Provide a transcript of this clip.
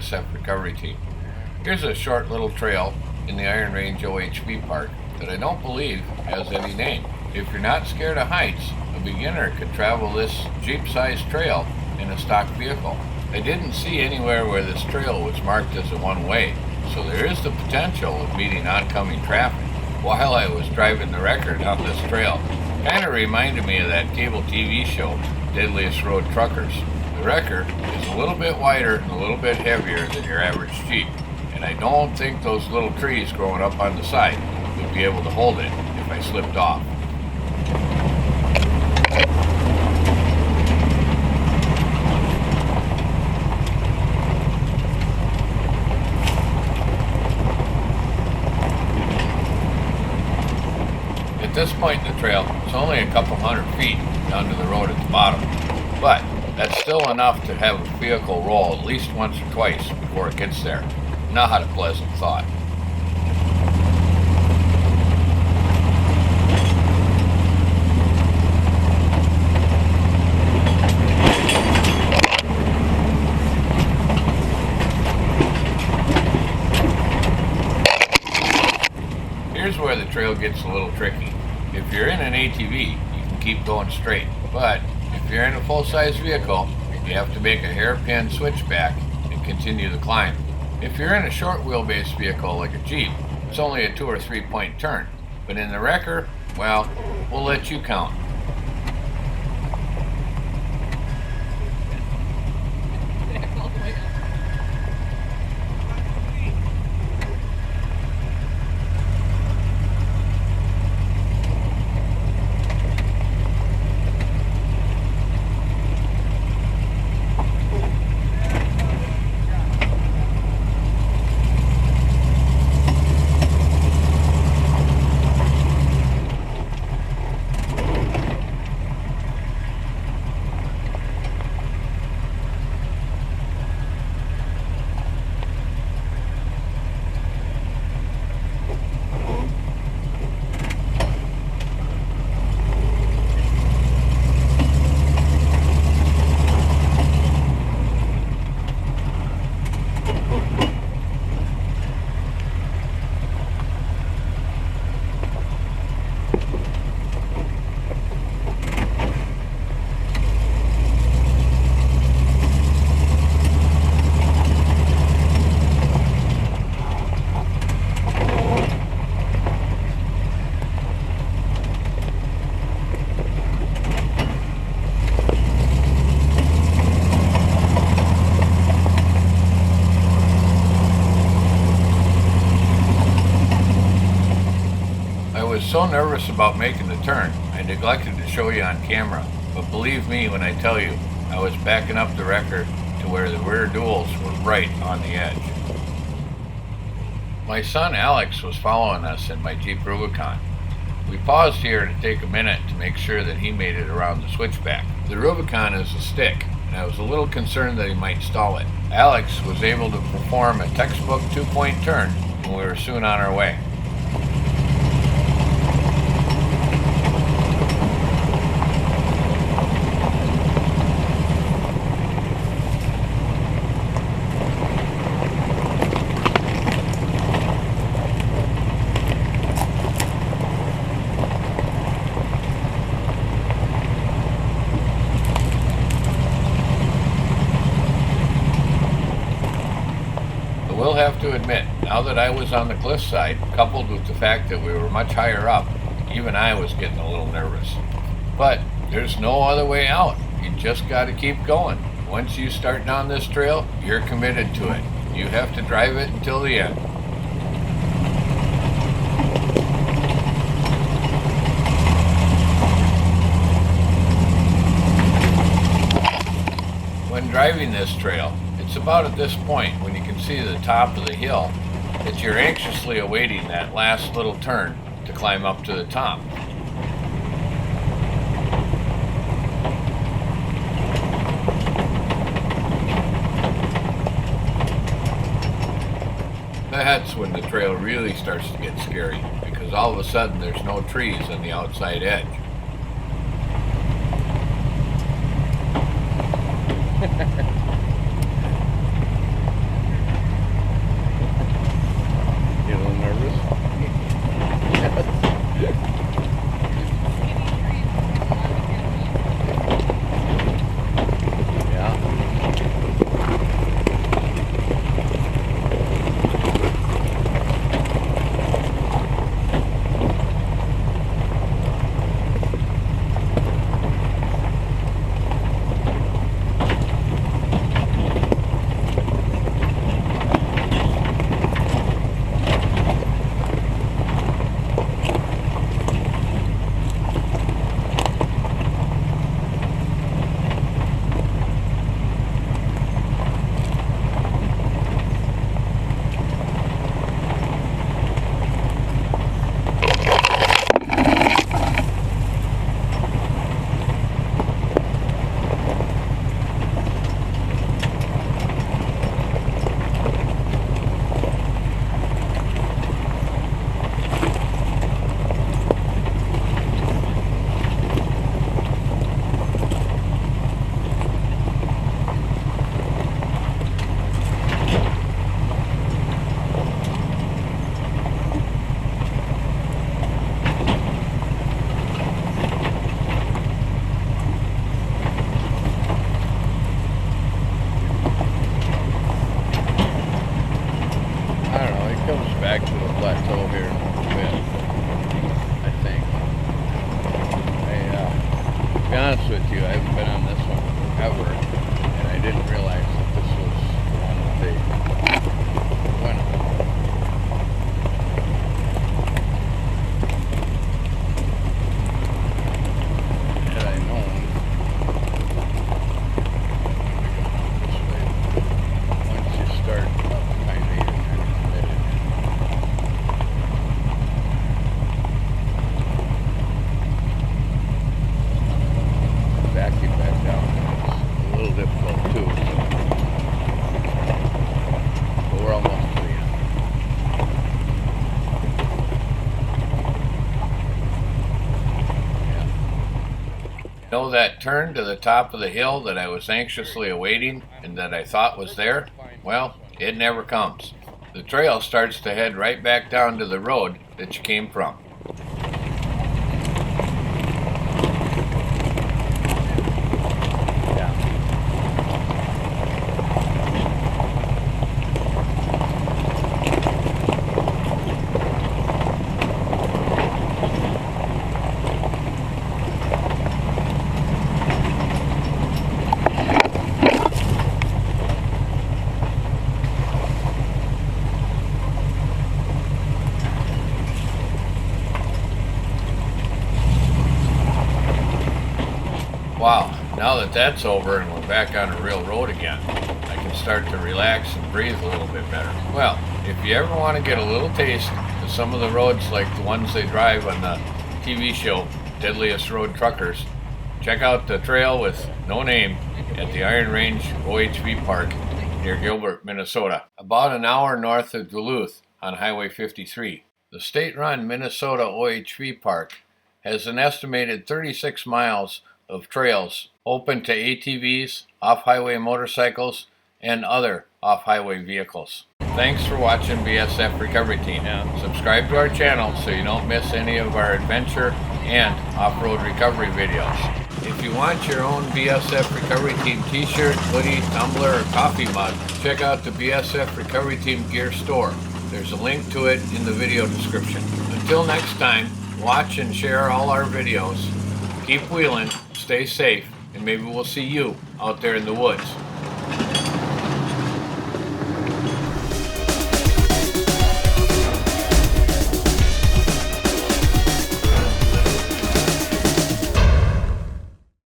BSF recovery team. Here's a short little trail in the Iron Range OHV Park that I don't believe has any name. If you're not scared of heights, a beginner could travel this Jeep-sized trail in a stock vehicle. I didn't see anywhere where this trail was marked as a one-way, so there is the potential of meeting oncoming traffic while I was driving the wrecker down this trail. Kind of reminded me of that cable TV show, Deadliest Road Truckers. The wrecker is a little bit wider and a little bit heavier than your average Jeep, and I don't think those little trees growing up on the side would be able to hold it if I slipped off. At this point in the trail, it's only a couple hundred feet down to the road at the bottom, but that's still enough to have a vehicle roll at least once or twice before it gets there. Not a pleasant thought. Here's where the trail gets a little tricky. If you're in an ATV, you can keep going straight, but if you're in a full-size vehicle, you have to make a hairpin switchback and continue the climb. If you're in a short wheelbase vehicle like a Jeep, it's only a 2 or 3 point turn, but in the wrecker, well, we'll let you count. I was so nervous about making the turn, I neglected to show you on camera, but believe me when I tell you, I was backing up the wrecker to where the rear duals were right on the edge. My son Alex was following us in my Jeep Rubicon. We paused here to take a minute to make sure that he made it around the switchback. The Rubicon is a stick, and I was a little concerned that he might stall it. Alex was able to perform a textbook 2-point turn, and we were soon on our way. I will have to admit, now that I was on the cliffside, coupled with the fact that we were much higher up, even I was getting a little nervous. But there's no other way out. You just got to keep going. Once you start down this trail, you're committed to it. You have to drive it until the end. When driving this trail, it's about at this point when you can see the top of the hill that you're anxiously awaiting that last little turn to climb up to the top. That's when the trail really starts to get scary, because all of a sudden there's no trees on the outside edge. little nervous. Back to the plateau here in a little bit, I think. To be honest with you, I haven't been on this one forever, and I didn't realize that this was the one that they went on. Had I known, this way, once you start up kind of, you're kind of committed. Backing back down is a little difficult too, but we're almost to the end. You know that turn to the top of the hill that I was anxiously awaiting and that I thought was there? Well, it never comes. The trail starts to head right back down to the road that you came from. Wow, now that that's over and we're back on a real road again, I can start to relax and breathe a little bit better. Well, if you ever want to get a little taste of some of the roads like the ones they drive on the TV show Deadliest Road Truckers, check out the trail with no name at the Iron Range OHV Park near Gilbert, Minnesota, about an hour north of Duluth on Highway 53. The state-run Minnesota OHV Park has an estimated 36 miles of trails open to ATVs, off-highway motorcycles, and other off-highway vehicles. Thanks for watching BSF Recovery Team. Subscribe to our channel so you don't miss any of our adventure and off-road recovery videos. If you want your own BSF Recovery Team t-shirt, hoodie, tumbler, or coffee mug, check out the BSF Recovery Team gear store. There's a link to it in the video description. Until next time, watch and share all our videos. Keep wheeling, stay safe, and maybe we'll see you out there in the woods.